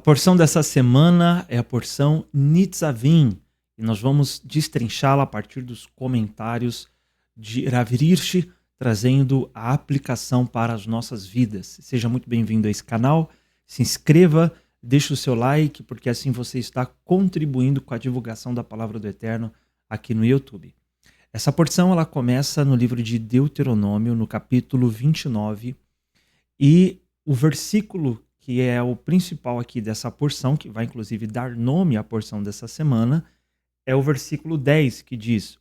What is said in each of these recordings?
A porção dessa semana é a porção Nitzavim, e nós vamos destrinchá-la a partir dos comentários de Rav Hirsch, trazendo a aplicação para as nossas vidas. Seja muito bem-vindo a esse canal, se inscreva, deixe o seu like, porque assim você está contribuindo com a divulgação da Palavra do Eterno aqui no YouTube. Essa porção ela começa no livro de Deuteronômio, no capítulo 29, e o versículo que é o principal aqui dessa porção, que vai inclusive dar nome à porção dessa semana, é o versículo 10, que diz: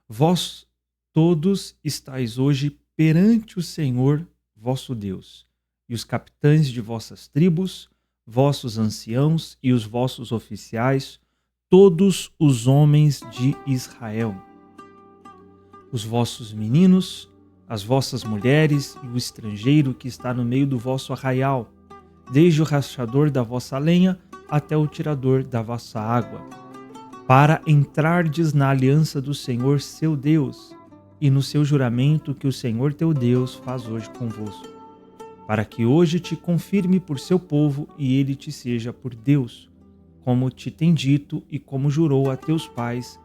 Vós todos estáis hoje perante o Senhor vosso Deus, e os capitães de vossas tribos, vossos anciãos e os vossos oficiais, todos os homens de Israel, os vossos meninos, as vossas mulheres e o estrangeiro que está no meio do vosso arraial, desde o rachador da vossa lenha até o tirador da vossa água, para entrardes na aliança do Senhor seu Deus e no seu juramento que o Senhor teu Deus faz hoje convosco, para que hoje te confirme por seu povo e ele te seja por Deus, como te tem dito e como jurou a teus pais,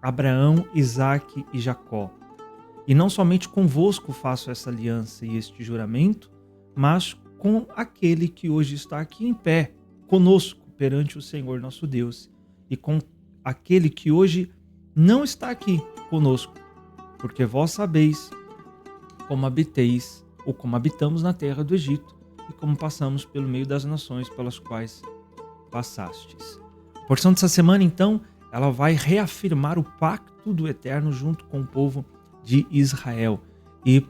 Abraão, Isaque e Jacó. E não somente convosco faço essa aliança e este juramento, mas com aquele que hoje está aqui em pé, conosco, perante o Senhor nosso Deus, e com aquele que hoje não está aqui conosco, porque vós sabeis como habiteis, ou como habitamos na terra do Egito, e como passamos pelo meio das nações pelas quais passastes. A porção dessa semana, então, ela vai reafirmar o pacto do Eterno junto com o povo de Israel. E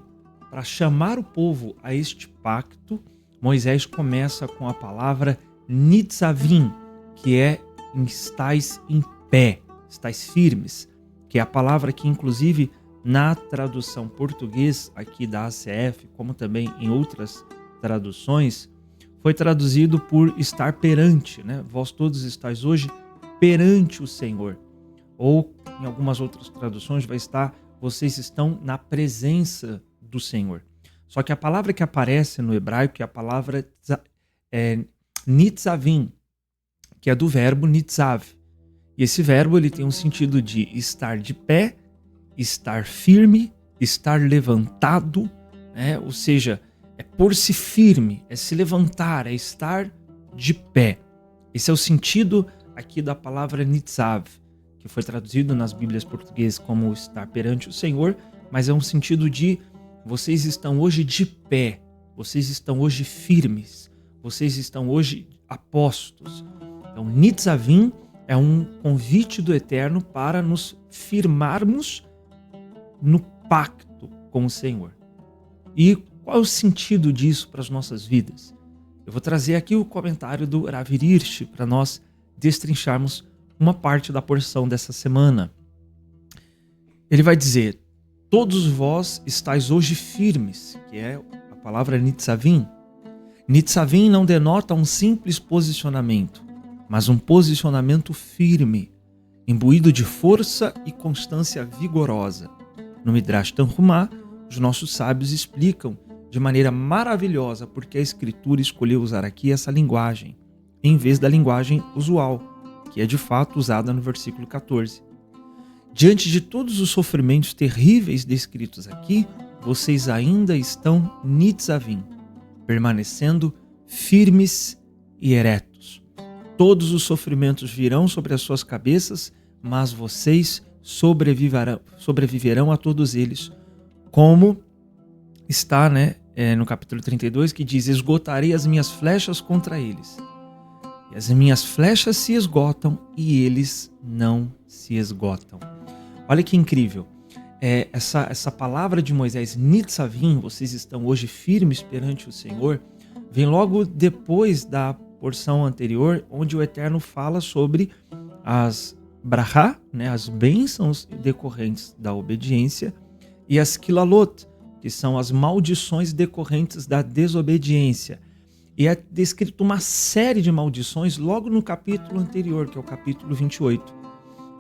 para chamar o povo a este pacto, Moisés começa com a palavra Nitzavim, que é estais em pé, estais firmes, que é a palavra que inclusive na tradução português aqui da ACF, como também em outras traduções, foi traduzido por estar perante, né? Vós todos estáis hoje perante o Senhor. Ou em algumas outras traduções vai estar, vocês estão na presença do Senhor. Só que a palavra que aparece no hebraico é a palavra nitzavim, que é do verbo nitzav. E esse verbo ele tem um sentido de estar de pé, estar firme, estar levantado, né? Ou seja, é pôr-se firme, é se levantar, é estar de pé. Esse é o sentido aqui da palavra nitzav, que foi traduzido nas Bíblias portuguesas como estar perante o Senhor, mas é um sentido de vocês estão hoje de pé, vocês estão hoje firmes, vocês estão hoje apostos. Então, Nitzavim é um convite do Eterno para nos firmarmos no pacto com o Senhor. E qual é o sentido disso para as nossas vidas? Eu vou trazer aqui o comentário do Rav Hirsch para nós destrincharmos uma parte da porção dessa semana. Ele vai dizer: todos vós estáis hoje firmes, que é a palavra Nitzavim. Nitzavim não denota um simples posicionamento, mas um posicionamento firme, imbuído de força e constância vigorosa. No Midrash Tanhumá, os nossos sábios explicam de maneira maravilhosa porque a Escritura escolheu usar aqui essa linguagem, em vez da linguagem usual, que é de fato usada no versículo 14. Diante de todos os sofrimentos terríveis descritos aqui, vocês ainda estão nitzavim, permanecendo firmes e eretos. Todos os sofrimentos virão sobre as suas cabeças, mas vocês sobreviverão a todos eles. Como está, no capítulo 32, que diz: esgotarei as minhas flechas contra eles. E as minhas flechas se esgotam e eles não se esgotam. Olha que incrível. Essa palavra de Moisés, Nitzavim, vocês estão hoje firmes perante o Senhor, vem logo depois da porção anterior, onde o Eterno fala sobre as brachá, as bênçãos decorrentes da obediência, e as kilalot, que são as maldições decorrentes da desobediência. E é descrito uma série de maldições logo no capítulo anterior, que é o capítulo 28.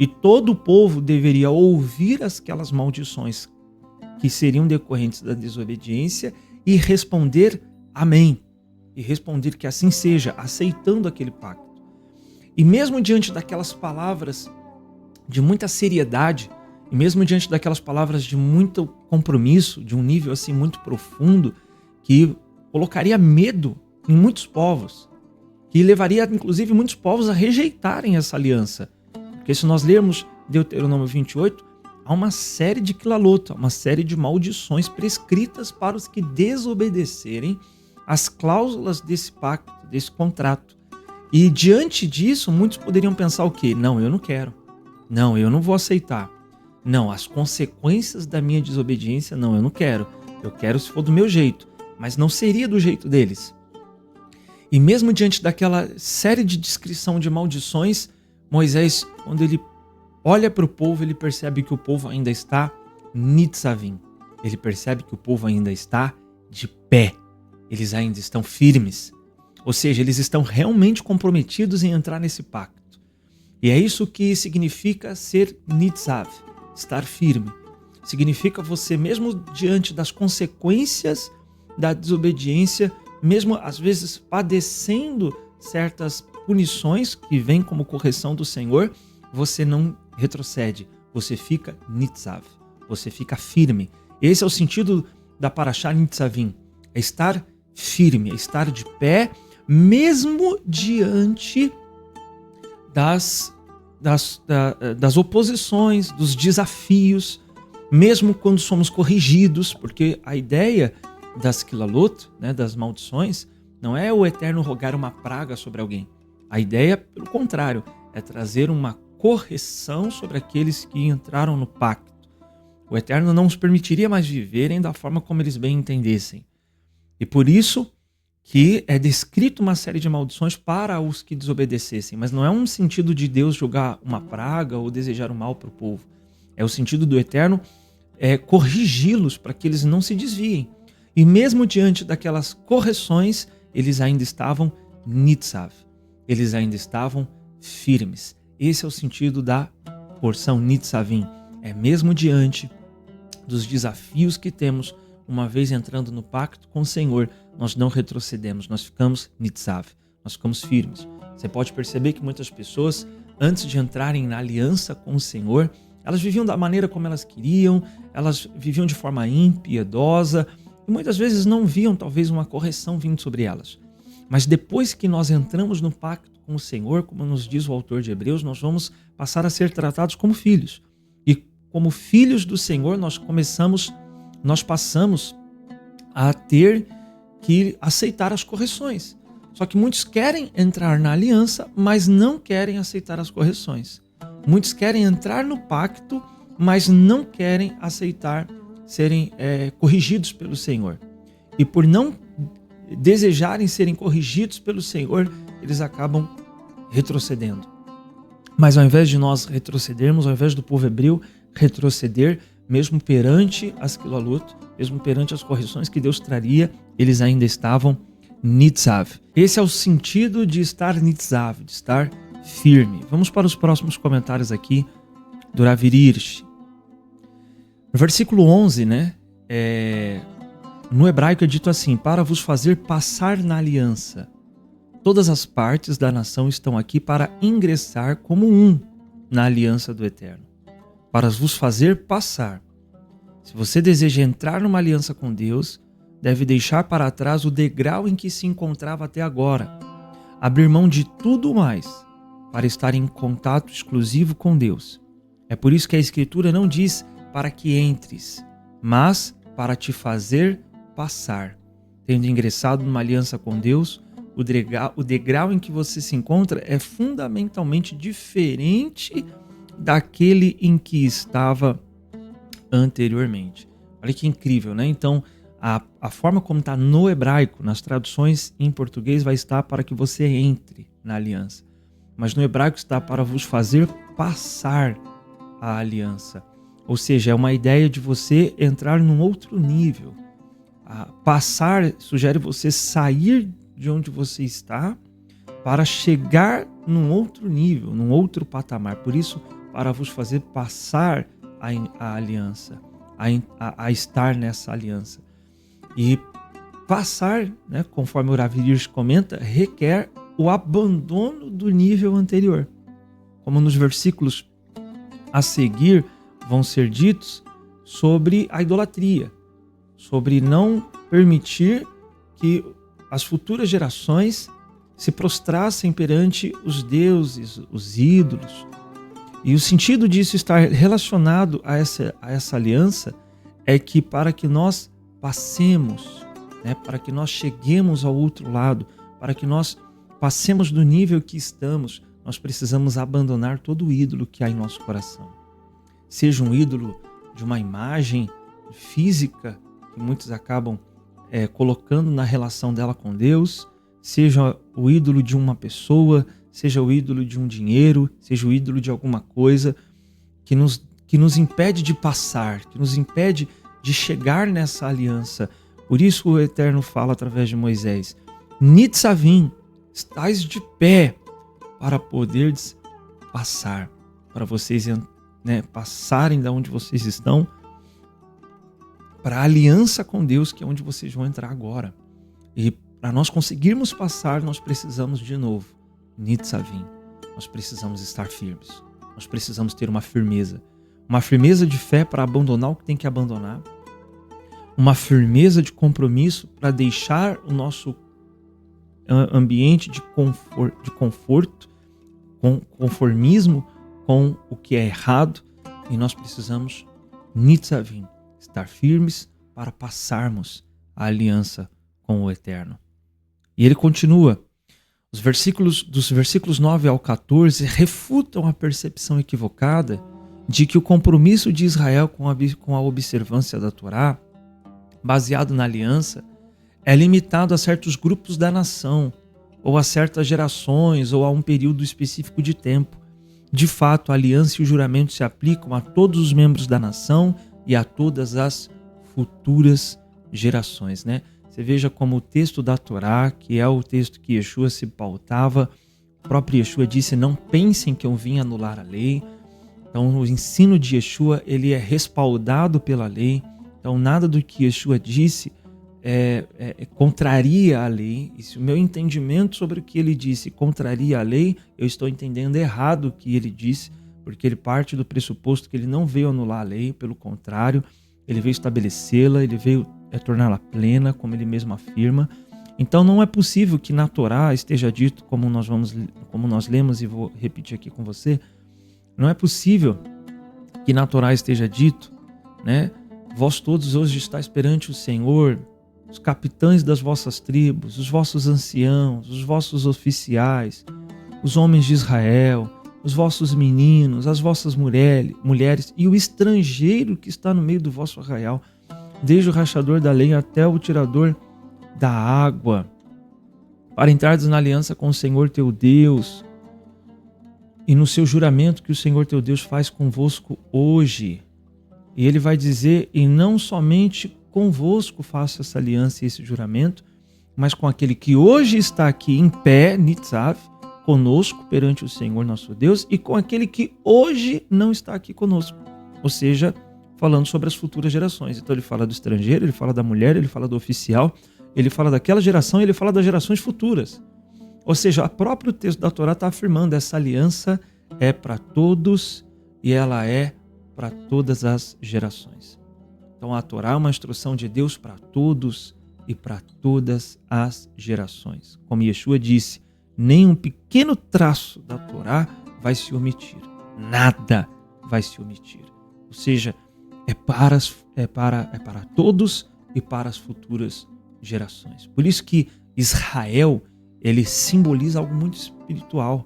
E todo o povo deveria ouvir aquelas maldições que seriam decorrentes da desobediência e responder amém. e responder que assim seja, aceitando aquele pacto. E mesmo diante daquelas palavras de muita seriedade, e mesmo diante daquelas palavras de muito compromisso, de um nível assim muito profundo, que colocaria medo em muitos povos, que levaria inclusive muitos povos a rejeitarem essa aliança. Porque se nós lermos Deuteronômio 28, há uma série de quilalot, uma série de maldições prescritas para os que desobedecerem às cláusulas desse pacto, desse contrato. E diante disso, muitos poderiam pensar o quê? Não, eu não quero. Não, eu não vou aceitar. Não, as consequências da minha desobediência, não, eu não quero. Eu quero se for do meu jeito, mas não seria do jeito deles. E mesmo diante daquela série de descrição de maldições, Moisés, quando ele olha para o povo, ele percebe que o povo ainda está nitzavim. Ele percebe que o povo ainda está de pé. Eles ainda estão firmes. Ou seja, eles estão realmente comprometidos em entrar nesse pacto. E é isso que significa ser nitzav, estar firme. Significa você, mesmo diante das consequências da desobediência, mesmo às vezes padecendo certas punições que vêm como correção do Senhor, você não retrocede, você fica nitzav, você fica firme. Esse é o sentido da Parashá Nitzavim, é estar firme, é estar de pé, mesmo diante das oposições, dos desafios, mesmo quando somos corrigidos, porque a ideia das quilalot, né, das maldições, não é o Eterno rogar uma praga sobre alguém. A ideia, pelo contrário, é trazer uma correção sobre aqueles que entraram no pacto. O Eterno não os permitiria mais viverem da forma como eles bem entendessem. E por isso que é descrito uma série de maldições para os que desobedecessem, mas não é um sentido de Deus jogar uma praga ou desejar o mal para o povo. É o sentido do Eterno corrigi-los para que eles não se desviem. E mesmo diante daquelas correções, eles ainda estavam nitzav, eles ainda estavam firmes. Esse é o sentido da porção nitzavim. É mesmo diante dos desafios que temos, uma vez entrando no pacto com o Senhor, nós não retrocedemos, nós ficamos nitzav, nós ficamos firmes. Você pode perceber que muitas pessoas, antes de entrarem na aliança com o Senhor, elas viviam da maneira como elas queriam, elas viviam de forma impiedosa, e muitas vezes não viam talvez uma correção vindo sobre elas. Mas depois que nós entramos no pacto com o Senhor, como nos diz o autor de Hebreus, nós vamos passar a ser tratados como filhos. E como filhos do Senhor, nós passamos a ter que aceitar as correções. Só que muitos querem entrar na aliança, mas não querem aceitar as correções. Muitos querem entrar no pacto, mas não querem aceitar serem corrigidos pelo Senhor. E por não desejarem serem corrigidos pelo Senhor, eles acabam retrocedendo. Mas ao invés de nós retrocedermos, ao invés do povo hebreu retroceder, mesmo perante as quilalot, mesmo perante as correções que Deus traria, eles ainda estavam nitzav. Esse é o sentido de estar nitzav, de estar firme. Vamos para os próximos comentários aqui do Rav Hirsch. No versículo 11, no hebraico é dito assim: para vos fazer passar na aliança. Todas as partes da nação estão aqui para ingressar como um na aliança do Eterno. Para vos fazer passar. Se você deseja entrar numa aliança com Deus, deve deixar para trás o degrau em que se encontrava até agora. Abrir mão de tudo mais para estar em contato exclusivo com Deus. É por isso que a Escritura não diz para que entres, mas para te fazer passar. Tendo ingressado numa aliança com Deus, o degrau em que você se encontra é fundamentalmente diferente daquele em que estava anteriormente. Olha que incrível, né? Então, a forma como está no hebraico, nas traduções em português, vai estar para que você entre na aliança. Mas no hebraico está para vos fazer passar a aliança. Ou seja, é uma ideia de você entrar num outro nível. Passar sugere você sair de onde você está para chegar num outro nível, num outro patamar. Por isso, para vos fazer passar a aliança, a estar nessa aliança. E passar, né, conforme o Rav Hirsch comenta, requer o abandono do nível anterior. Como nos versículos a seguir vão ser ditos sobre a idolatria, sobre não permitir que as futuras gerações se prostrassem perante os deuses, os ídolos. E o sentido disso estar relacionado a essa aliança é que para que nós passemos, né, para que nós cheguemos ao outro lado, para que nós passemos do nível que estamos, nós precisamos abandonar todo o ídolo que há em nosso coração. Seja um ídolo de uma imagem física, que muitos acabam colocando na relação dela com Deus, seja o ídolo de uma pessoa, seja o ídolo de um dinheiro, seja o ídolo de alguma coisa que nos impede de passar, que nos impede de chegar nessa aliança. Por isso o Eterno fala através de Moisés: Nitzavim, estais de pé para poderes passar, para vocês, né, passarem da onde vocês estão para a aliança com Deus, que é onde vocês vão entrar agora. E para nós conseguirmos passar, nós precisamos de novo, Nitzavim, nós precisamos estar firmes, nós precisamos ter uma firmeza de fé para abandonar o que tem que abandonar, uma firmeza de compromisso para deixar o nosso ambiente de conforto, com conformismo com o que é errado, e nós precisamos, Nitzavim, estar firmes para passarmos a aliança com o Eterno. E ele continua, dos versículos 9 ao 14 refutam a percepção equivocada de que o compromisso de Israel com a observância da Torá, baseado na aliança, é limitado a certos grupos da nação, ou a certas gerações, ou a um período específico de tempo. De fato, a aliança e o juramento se aplicam a todos os membros da nação e a todas as futuras gerações, né? Você veja como o texto da Torá, que é o texto que Yeshua se pautava, o próprio Yeshua disse: não pensem que eu vim anular a lei. Então o ensino de Yeshua, ele é respaldado pela lei. Então nada do que Yeshua disse contraria a lei. E se o meu entendimento sobre o que ele disse contraria a lei, eu estou entendendo errado o que ele disse, porque ele parte do pressuposto que ele não veio anular a lei, pelo contrário, ele veio estabelecê-la, ele veio torná-la plena, como ele mesmo afirma. Então não é possível que na Torá esteja dito, como nós lemos, e vou repetir aqui com você, não é possível que na Torá esteja dito, né, vós todos hoje estáis perante o Senhor, os capitães das vossas tribos, os vossos anciãos, os vossos oficiais, os homens de Israel, os vossos meninos, as vossas mulheres e o estrangeiro que está no meio do vosso arraial, desde o rachador da lenha até o tirador da água, para entrardes na aliança com o Senhor teu Deus e no seu juramento que o Senhor teu Deus faz convosco hoje. E ele vai dizer: e não somente convosco faço essa aliança e esse juramento, mas com aquele que hoje está aqui em pé, Nitzav, conosco perante o Senhor nosso Deus, e com aquele que hoje não está aqui conosco. Ou seja, falando sobre as futuras gerações. Então ele fala do estrangeiro, ele fala da mulher, ele fala do oficial, ele fala daquela geração e ele fala das gerações futuras. Ou seja, o próprio texto da Torá está afirmando: essa aliança é para todos e ela é para todas as gerações. Então a Torá é uma instrução de Deus para todos e para todas as gerações. Como Yeshua disse, nem um pequeno traço da Torá vai se omitir. Nada vai se omitir. Ou seja, é para todos e para as futuras gerações. Por isso que Israel, ele simboliza algo muito espiritual.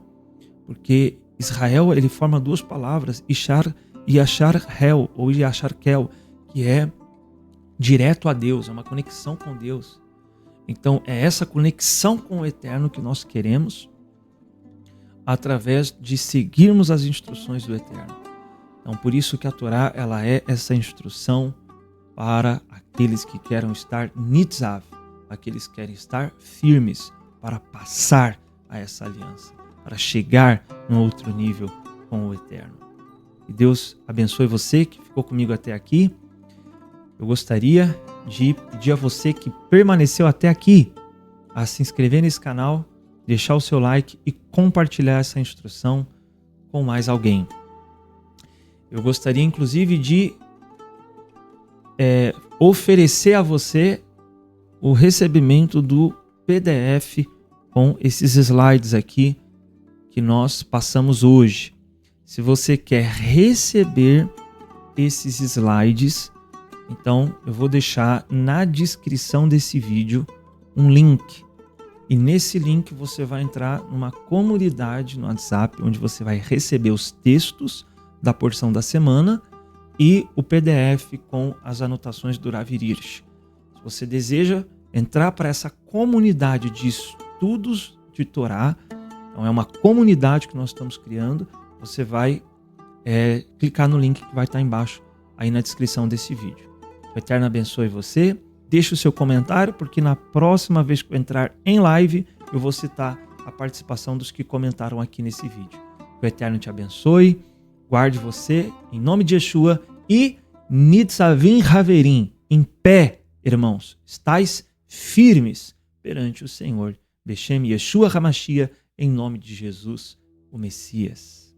Porque Israel, ele forma duas palavras, Ishar e Yashar-Hel, ou Yashar-Kel, que é direto a Deus, é uma conexão com Deus. Então é essa conexão com o Eterno que nós queremos através de seguirmos as instruções do Eterno. Então por isso que a Torá, ela é essa instrução para aqueles que querem estar nitzav, aqueles que querem estar firmes para passar a essa aliança, para chegar num outro nível com o Eterno. Que Deus abençoe você que ficou comigo até aqui. Eu gostaria de pedir a você que permaneceu até aqui a se inscrever nesse canal, deixar o seu like e compartilhar essa instrução com mais alguém. Eu gostaria inclusive de oferecer a você o recebimento do PDF com esses slides aqui que nós passamos hoje. Se você quer receber esses slides, então eu vou deixar na descrição desse vídeo um link. E nesse link você vai entrar numa comunidade no WhatsApp, onde você vai receber os textos da porção da semana e o PDF com as anotações do Rav Hirsch. Se você deseja entrar para essa comunidade de estudos de Torá, então é uma comunidade que nós estamos criando, você vai clicar no link que vai estar embaixo aí na descrição desse vídeo. O Eterno abençoe você. Deixe o seu comentário, porque na próxima vez que eu entrar em live, eu vou citar a participação dos que comentaram aqui nesse vídeo. Que o Eterno te abençoe, guarde você, em nome de Yeshua, e Nitzavim Haverim, em pé, irmãos, estais firmes perante o Senhor. Beshem Yeshua HaMashiach, em nome de Jesus, o Messias.